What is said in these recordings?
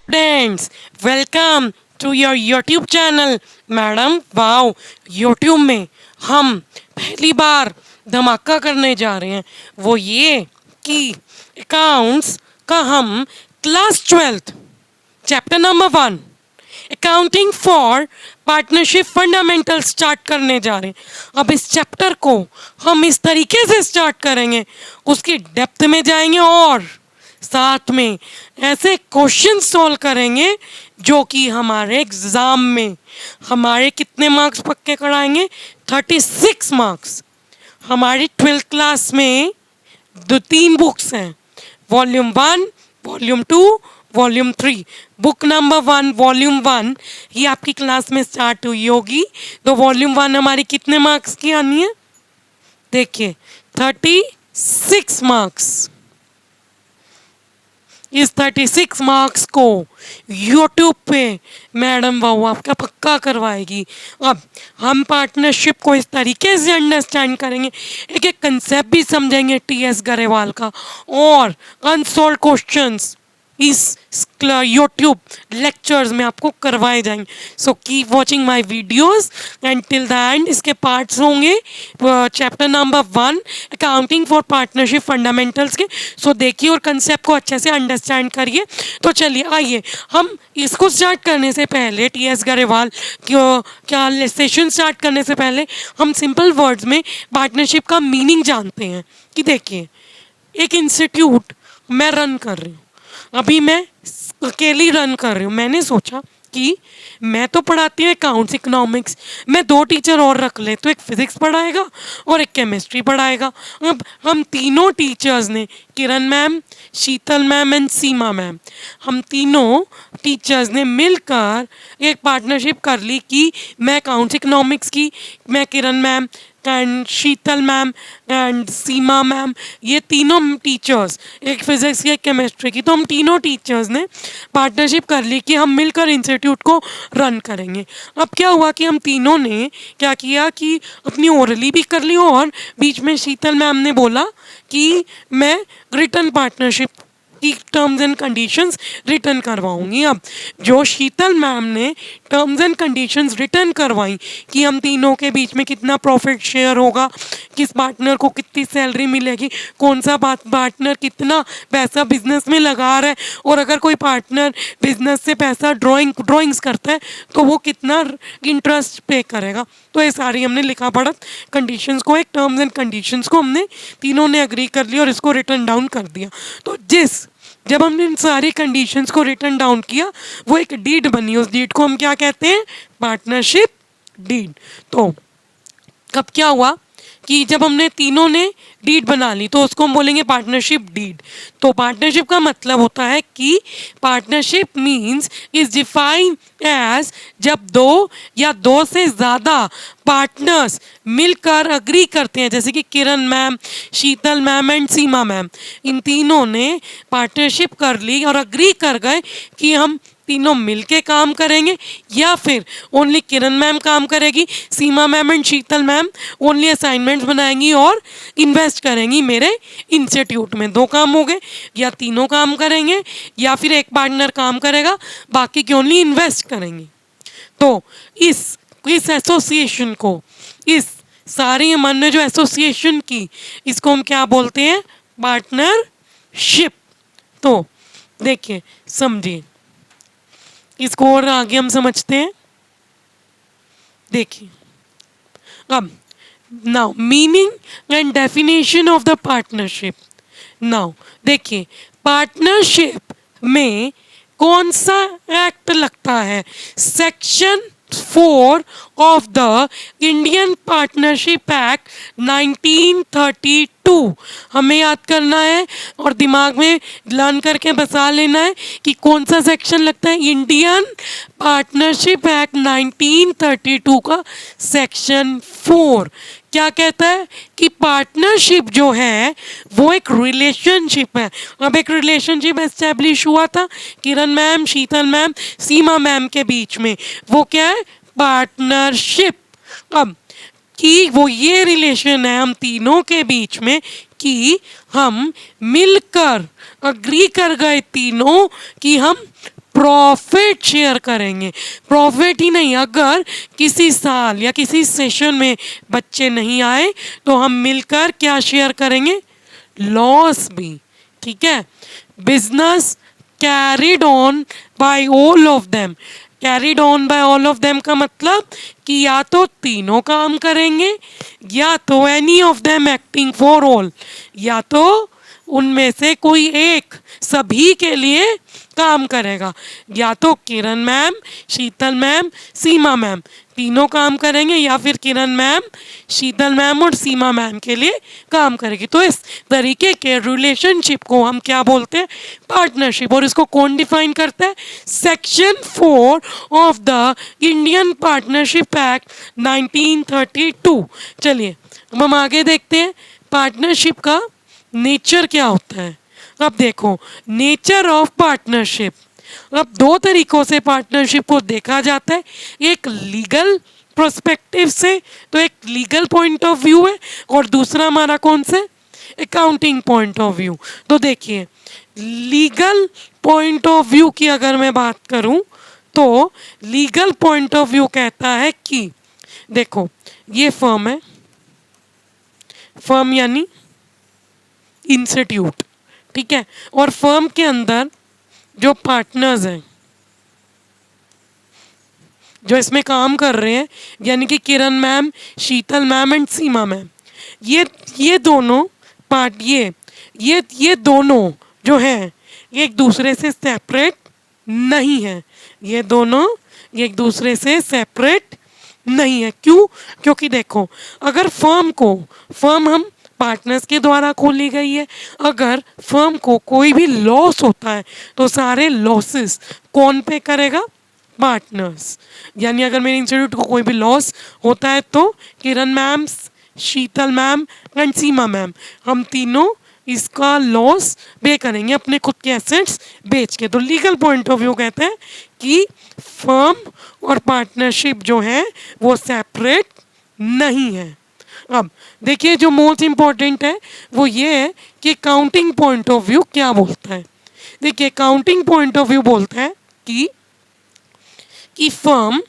Friends, welcome to your YouTube channel. Madam wow, YouTube में हम पहली बार धमाका करने जा रहे हैं। वो ये कि अकाउंट्स का हम class 12th chapter number 1 accounting for partnership fundamental start करने जा रहे हैं। अब इस चैप्टर को हम इस तरीके से स्टार्ट करेंगे, उसकी डेप्थ में जाएंगे और साथ में ऐसे क्वेश्चन सॉल्व करेंगे जो कि हमारे एग्जाम में हमारे कितने मार्क्स पक्के कराएंगे, 36 मार्क्स। हमारी 12th क्लास में 3 बुक्स हैं, volume 1, volume 2, volume 3। Book number 1 volume 1 ये आपकी क्लास में स्टार्ट हुई होगी। तो वॉल्यूम 1 हमारी कितने मार्क्स की आनी है, देखिए 36 मार्क्स। इस 36 मार्क्स को यूट्यूब पे मैडम वो आपका पक्का करवाएगी। अब हम पार्टनरशिप को इस तरीके से अंडरस्टैंड करेंगे, एक एक कंसेप्ट भी समझेंगे टीएस गरेवाल का, और अनसॉल्व क्वेश्चंस इस यूट्यूब लेक्चर्स में आपको करवाए जाएंगे। So keep watching my videos and till the end. इसके पार्ट्स होंगे chapter number 1 accounting for partnership fundamentals के। सो देखिए और कंसेप्ट को अच्छे से अंडरस्टैंड करिए। तो चलिए आइए हम इसको स्टार्ट करने से पहले टीएस गरेवाल क्या सेशन स्टार्ट करने से पहले हम सिंपल वर्ड्स में पार्टनरशिप का मीनिंग जानते हैं। कि देखिए एक इंस्टीट्यूट मैं रन कर रही हूँ, अभी मैं अकेली रन कर रही हूँ। मैंने सोचा कि मैं तो पढ़ाती हूँ अकाउंट्स इकोनॉमिक्स, मैं 2 टीचर और रख ले तो एक फिजिक्स पढ़ाएगा और एक केमिस्ट्री पढ़ाएगा। अब हम तीनों टीचर्स ने, Kiran ma'am, Sheetal ma'am and Seema ma'am, हम तीनों टीचर्स ने मिलकर एक पार्टनरशिप कर ली कि मैं अकाउंट्स इकोनॉमिक्स की, मैं Kiran ma'am and Sheetal ma'am and Seema ma'am, ये तीनों टीचर्स, एक फिजिक्स की एक केमिस्ट्री की, तो हम तीनों टीचर्स ने पार्टनरशिप कर ली कि हम मिलकर इंस्टीट्यूट को रन करेंगे। अब क्या हुआ कि हम तीनों ने क्या किया कि अपनी ओरली भी कर ली और बीच में शीतल मैम ने बोला कि मैं रिटर्न पार्टनरशिप की टर्म्स एंड कंडीशंस रिटर्न करवाऊंगी। अब जो शीतल मैम ने टर्म्स एंड कंडीशंस रिटर्न करवाई कि हम तीनों के बीच में कितना प्रॉफिट शेयर होगा, किस पार्टनर को कितनी सैलरी मिलेगी, कौन सा पार्टनर कितना पैसा बिजनेस में लगा रहा है, और अगर कोई पार्टनर बिजनेस से पैसा ड्राइंग्स करता है तो वो कितना इंटरेस्ट पे करेगा। तो ये सारी हमने लिखा पढ़ा कंडीशंस को, एक टर्म्स एंड कंडीशंस को हमने तीनों ने अग्री कर लिया और इसको रिटर्न डाउन कर दिया। तो जब हमने इन सारी कंडीशंस को रिटर्न डाउन किया वो एक डीड बनी, उस डीड को हम क्या कहते हैं, पार्टनरशिप डीड। तो कब क्या हुआ कि जब हमने तीनों ने डीड बना ली तो उसको हम बोलेंगे पार्टनरशिप डीड। तो पार्टनरशिप का मतलब होता है कि partnership means is defined as जब 2 या 2 से ज़्यादा पार्टनर्स मिलकर अग्री करते हैं, जैसे कि Kiran ma'am, Sheetal ma'am and Seema ma'am, इन तीनों ने पार्टनरशिप कर ली और अग्री कर गए कि हम तीनों मिलके काम करेंगे, या फिर ओनली किरण मैम काम करेगी, Seema ma'am and Sheetal ma'am only assignments बनाएंगी और इन्वेस्ट करेंगी मेरे इंस्टीट्यूट में। 2 काम हो गए, या तीनों काम करेंगे या फिर एक पार्टनर काम करेगा, बाकी की ओनली इन्वेस्ट करेंगे। तो इस एसोसिएशन को, इस सारी मन ने जो एसोसिएशन की, इसको हम क्या बोलते हैं, पार्टनरशिप। तो देखिए समझिए इसको और आगे हम समझते हैं। देखिए अब now meaning and definition of the partnership. Now देखिए पार्टनरशिप में कौन सा एक्ट लगता है, section 4 of the Indian partnership act 1932 हमें याद करना है और दिमाग में लर्न करके बसा लेना है कि कौन सा सेक्शन लगता है। इंडियन पार्टनरशिप एक्ट 1932 का सेक्शन 4 क्या कहता है कि पार्टनरशिप जो है वो एक रिलेशनशिप है। अब एक रिलेशनशिप एस्टेब्लिश हुआ था किरण ma'am, Sheetal ma'am, Seema ma'am के बीच में, वो क्या है, पार्टनरशिप। अब कि वो ये रिलेशन है हम तीनों के बीच में कि हम मिलकर अग्री कर गए तीनों कि हम प्रॉफिट शेयर करेंगे। प्रॉफिट ही नहीं, अगर किसी साल या किसी सेशन में बच्चे नहीं आए तो हम मिलकर क्या शेयर करेंगे, लॉस भी। ठीक है, business carried on by all of them. Carried on by all of them का मतलब कि या तो तीनों काम करेंगे या तो any of them acting for all, या तो उनमें से कोई एक सभी के लिए काम करेगा। या तो Kiran ma'am, Sheetal ma'am, Seema ma'am तीनों काम करेंगे, या फिर किरण मैम, शीतल मैम और सीमा मैम के लिए काम करेगी। तो इस तरीके के रिलेशनशिप को हम क्या बोलते हैं, पार्टनरशिप। और इसको कौन डिफाइन करता है, section 4 of the Indian partnership act 1932। चलिए अब हम आगे देखते हैं पार्टनरशिप का नेचर क्या होता है। अब देखो, नेचर ऑफ पार्टनरशिप, अब दो तरीकों से पार्टनरशिप को देखा जाता है। एक लीगल प्रोस्पेक्टिव से, तो एक लीगल पॉइंट ऑफ व्यू है, और दूसरा हमारा कौन से, अकाउंटिंग पॉइंट ऑफ व्यू। तो देखिए, लीगल पॉइंट ऑफ व्यू की अगर मैं बात करूं तो लीगल पॉइंट ऑफ व्यू कहता है कि देखो, ये फर्म है, फर्म यानी इंस्टीट्यूट, ठीक है, और फर्म के अंदर जो पार्टनर्स हैं जो इसमें काम कर रहे हैं, यानी कि Kiran ma'am, Sheetal ma'am and Seema ma'am, ये दोनों पार्ट ये दोनों जो हैं ये एक दूसरे से सेपरेट नहीं है। ये दोनों एक दूसरे से सेपरेट नहीं है। क्यों, क्योंकि देखो, अगर फर्म हम पार्टनर्स के द्वारा खोली गई है, अगर फर्म को कोई भी लॉस होता है तो सारे लॉसेस कौन पे करेगा, पार्टनर्स। यानी अगर मेरे इंस्टीट्यूट को कोई भी लॉस होता है तो Kiran ma'am, Sheetal ma'am and Seema ma'am हम तीनों इसका लॉस पे करेंगे अपने खुद के एसेट्स बेच के। तो लीगल पॉइंट ऑफ व्यू कहते हैं कि फर्म और पार्टनरशिप जो है वो सेपरेट नहीं है। अब देखिए, जो मोस्ट इम्पॉर्टेंट है वो ये है कि काउंटिंग पॉइंट ऑफ व्यू क्या बोलता है। देखिए, काउंटिंग पॉइंट ऑफ व्यू बोलता है कि फर्म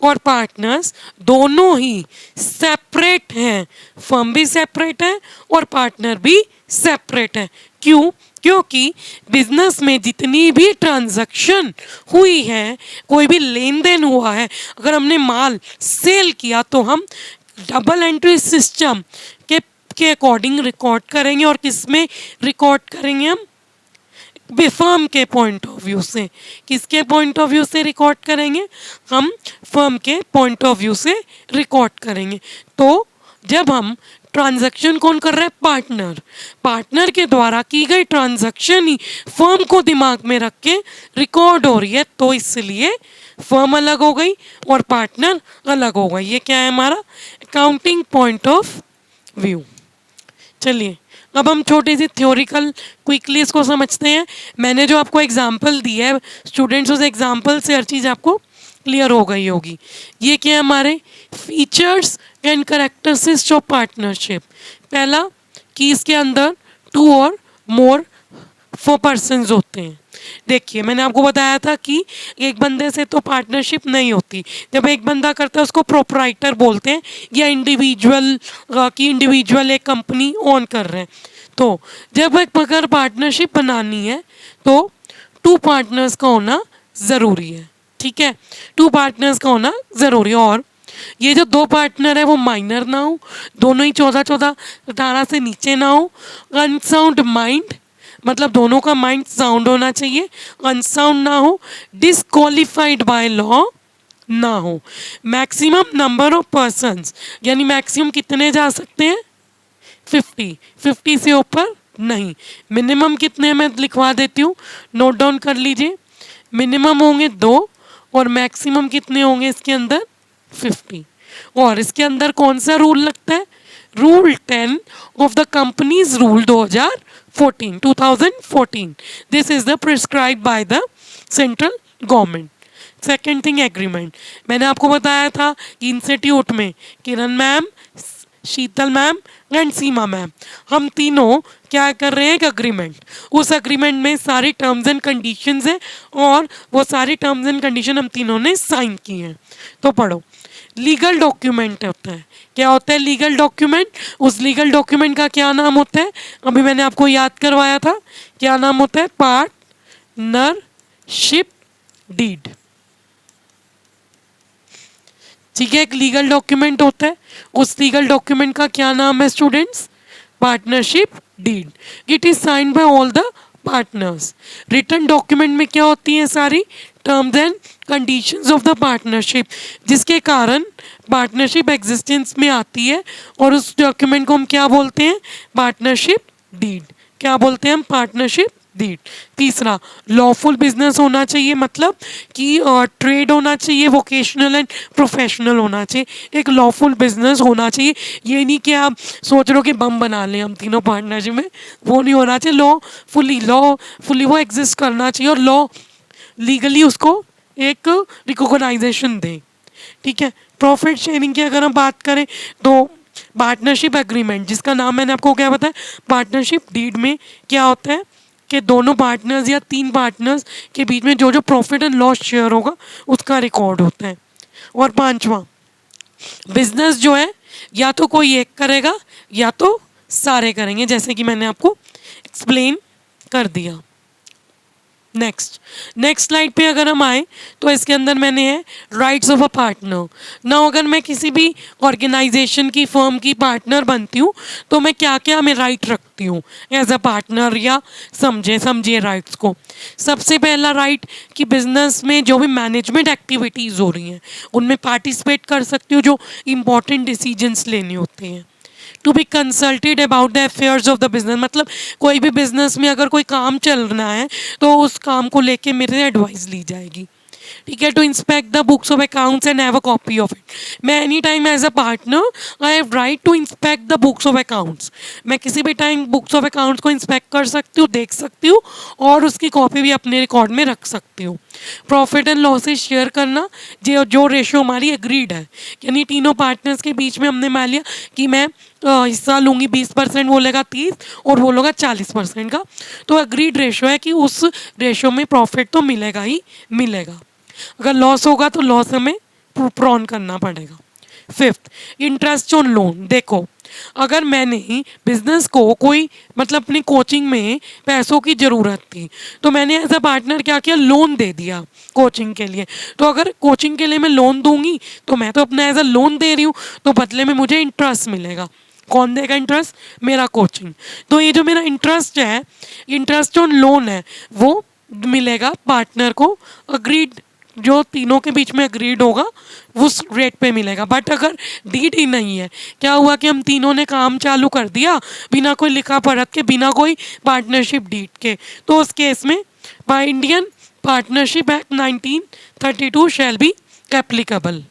और पार्टनर्स दोनों ही सेपरेट हैं। फर्म भी सेपरेट है और पार्टनर भी सेपरेट है। क्यों, क्योंकि बिजनेस में जितनी भी ट्रांजैक्शन हुई है, कोई भी लेन देन हुआ है, अगर हमने माल सेल किया तो हम डबल एंट्री सिस्टम के अकॉर्डिंग रिकॉर्ड करेंगे। और किसमें रिकॉर्ड करेंगे हम, फर्म के पॉइंट ऑफ व्यू से। किसके पॉइंट ऑफ व्यू से रिकॉर्ड करेंगे, हम फर्म के पॉइंट ऑफ व्यू से रिकॉर्ड करेंगे। तो जब हम ट्रांजैक्शन कौन कर रहा है, पार्टनर के द्वारा की गई ट्रांजैक्शन ही फर्म को दिमाग में रख के रिकॉर्ड हो रही है, तो इसलिए फर्म अलग हो गई और पार्टनर अलग हो गई। ये क्या है, हमारा अकाउंटिंग पॉइंट ऑफ व्यू। चलिए अब हम छोटी सी थ्योरिकल क्विकली इसको समझते हैं। मैंने जो आपको एग्जाम्पल दिया है, स्टूडेंट्स उस एग्जाम्पल से हर चीज़ आपको क्लियर हो गई होगी। ये क्या है, हमारे features and characteristics of partnership. पहला कि इसके अंदर 2 और मोर 4 पर्सन्स होते हैं। देखिए, मैंने आपको बताया था कि एक बंदे से तो पार्टनरशिप नहीं होती। जब एक बंदा करता है उसको प्रोप्राइटर बोलते हैं, या इंडिविजुअल एक कंपनी ओन कर रहे हैं। तो जब एक अगर पार्टनरशिप बनानी है तो 2 पार्टनर्स का होना ज़रूरी है। ठीक है, 2 पार्टनर्स का होना ज़रूरी है। और ये जो 2 पार्टनर है वो माइनर ना हो, दोनों ही 14-18 से नीचे ना हो। अनसाउंड माइंड, मतलब दोनों का माइंड साउंड होना चाहिए, अनसाउंड ना हो। डिसक्वालिफाइड बाय लॉ ना हो। मैक्सिमम नंबर ऑफ पर्सन्स, यानी मैक्सिमम कितने जा सकते हैं, 50 से ऊपर नहीं। मिनिमम कितने मैं लिखवा देती हूँ, नोट डाउन कर लीजिए। मिनिमम होंगे 2 और मैक्सिमम कितने होंगे इसके अंदर, 50। और इसके अंदर कौन सा रूल लगता है, rule 10 of the companies rule 2014। This is the prescribe by the central government. Second thing, agreement. मैंने आपको बताया था कि इंस्टीट्यूट में Kiran ma'am, Sheetal ma'am and Seema ma'am, हम तीनों क्या कर रहे हैं, एक अग्रीमेंट। उस अग्रीमेंट में सारी टर्म्स एंड कंडीशंस हैं और वो सारी टर्म्स एंड कंडीशन हम तीनों ने साइन की हैं। तो पढ़ो, लीगल डॉक्यूमेंट होता है। क्या होता है लीगल डॉक्यूमेंट? उस लीगल डॉक्यूमेंट का क्या नाम होता है? अभी मैंने आपको याद करवाया था, क्या नाम होता है? Partnership deed. ठीक है, एक लीगल डॉक्यूमेंट होता है, उस लीगल डॉक्यूमेंट का क्या नाम है students? Partnership deed. It is signed by all the partners. Written document में क्या होती हैं? सारी terms and conditions of the partnership, जिसके कारण पार्टनरशिप एग्जिस्टेंस में आती है, और उस डॉक्यूमेंट को हम क्या बोलते हैं? Partnership deed. क्या बोलते हैं हम? Partnership deed. तीसरा, लॉफुल बिजनेस होना चाहिए, मतलब कि ट्रेड होना चाहिए, वोकेशनल एंड प्रोफेशनल होना चाहिए। एक लॉफुल बिजनेस होना चाहिए। ये नहीं कि आप सोच रहे हो कि बम बना लें हम तीनों पार्टनरशिप में, वो नहीं होना चाहिए। लॉ फुली वो एग्जिस्ट करना चाहिए, और लॉ लीगली उसको एक रिकॉग्नाइजेशन दें। ठीक है, प्रॉफिट शेयरिंग की अगर हम बात करें तो पार्टनरशिप एग्रीमेंट, जिसका नाम मैंने आपको क्या बताया, पार्टनरशिप डीड में क्या होता है कि दोनों पार्टनर्स या तीन पार्टनर्स के बीच में जो जो प्रॉफिट एंड लॉस शेयर होगा उसका रिकॉर्ड होता है। और पांचवा, बिजनेस जो है या तो कोई एक करेगा या तो सारे करेंगे, जैसे कि मैंने आपको एक्सप्लेन कर दिया। नेक्स्ट स्लाइड पे अगर हम आए तो इसके अंदर मैंने है राइट्स ऑफ अ पार्टनर। ना अगर मैं किसी भी ऑर्गेनाइजेशन की फर्म की पार्टनर बनती हूँ तो मैं क्या क्या मैं राइट रखती हूँ एज अ पार्टनर, या समझिए राइट्स को। सबसे पहला राइट कि बिजनेस में जो भी मैनेजमेंट एक्टिविटीज़ हो रही हैं उनमें पार्टिसिपेट कर सकती हूँ, जो इम्पोर्टेंट डिसीजंस लेने होते हैं। To be consulted about the affairs of the business, मतलब कोई भी बिजनेस में अगर कोई काम चल रहा है तो उस काम को लेके मेरे एडवाइस ली जाएगी। ठीक है, to inspect the books of accounts and have a copy of it. मैं any time as a partner I have right to inspect the books of accounts. मैं किसी भी टाइम बुक्स ऑफ अकाउंट्स को inspect कर सकती हूँ, देख सकती हूँ, और उसकी कॉपी भी अपने रिकॉर्ड में रख सकती हूँ। प्रॉफिट एंड लॉसेस शेयर करना, जो जो रेशो हमारी एग्रीड है, यानी तीनों पार्टनर्स के बीच में हमने मान लिया कि मैं हिस्सा लूँगी 20%, वो लेगा 30 और वो लेगा 40% का, तो एग्रीड रेशो है कि उस रेशो में प्रॉफिट तो मिलेगा ही मिलेगा। अगर लॉस होगा तो लॉस हमें प्रॉन करना पड़ेगा। Fifth, interest on loan. देखो, अगर मैंने बिजनेस को कोई मतलब अपनी कोचिंग में पैसों की ज़रूरत थी तो मैंने एज अ पार्टनर क्या किया, लोन दे दिया कोचिंग के लिए। तो अगर कोचिंग के लिए मैं लोन दूंगी तो मैं तो अपना एज अ लोन दे रही हूँ, तो बदले में मुझे इंटरेस्ट मिलेगा। कौन देगा इंटरेस्ट? मेरा कोचिंग। तो ये जो मेरा इंटरेस्ट है, इंटरेस्ट ऑन लोन है, वो मिलेगा पार्टनर को। अग्रीड, जो तीनों के बीच में अग्रीड होगा उस रेट पे मिलेगा। बट अगर डीड ही नहीं है, क्या हुआ कि हम तीनों ने काम चालू कर दिया बिना कोई लिखा पढ़त के, बिना कोई पार्टनरशिप डीड के, तो उस केस में by Indian partnership act 1932 shall be applicable.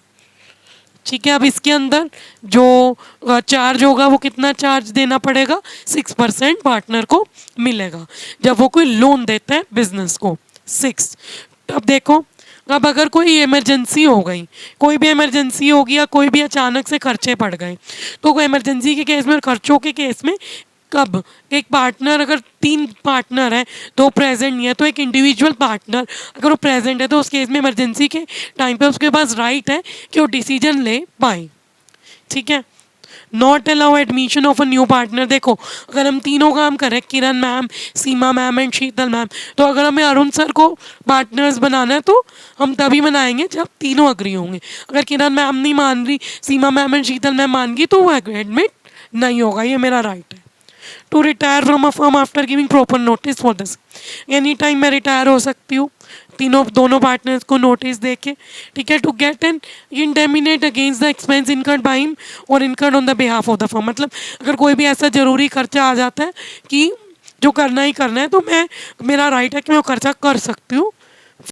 ठीक है, अब इसके अंदर जो चार्ज होगा वो कितना चार्ज देना पड़ेगा? 6% पार्टनर को मिलेगा जब वो कोई लोन देता है बिजनेस को। 6। अब देखो, अब अगर कोई इमरजेंसी हो गई, कोई भी इमरजेंसी होगी या कोई भी अचानक से खर्चे पड़ गए, तो कोई इमरजेंसी के केस में और खर्चों के केस में कब एक पार्टनर, अगर तीन पार्टनर है तो प्रेजेंट नहीं है, तो एक इंडिविजुअल पार्टनर अगर वो प्रेजेंट है तो उस केस में इमरजेंसी के टाइम पे उसके पास राइट है कि वो डिसीजन ले पाए। ठीक है, not allow admission of a new partner. देखो, अगर हम तीनों काम करें, Kiran ma'am, Seema ma'am and Sheetal ma'am, तो अगर हमें अरुण सर को पार्टनर्स बनाना है तो हम तभी बनाएंगे जब तीनों अग्री होंगे। अगर किरण मैम नहीं मान रही, सीमा मैम एंड शीतल मैम मान गई, तो वो एडमिट नहीं होगा। ये मेरा राइट है। To retire from a firm after giving proper notice for this, any time मैं रिटायर हो सकती हूँ दोनों पार्टनर्स को नोटिस देके। ठीक है, to get an indemnified against the expense incurred by him और incurred on the behalf of the firm. मतलब अगर कोई भी ऐसा ज़रूरी खर्चा आ जाता है कि जो करना ही करना है, तो मेरा राइट है कि मैं वो खर्चा कर सकती हूँ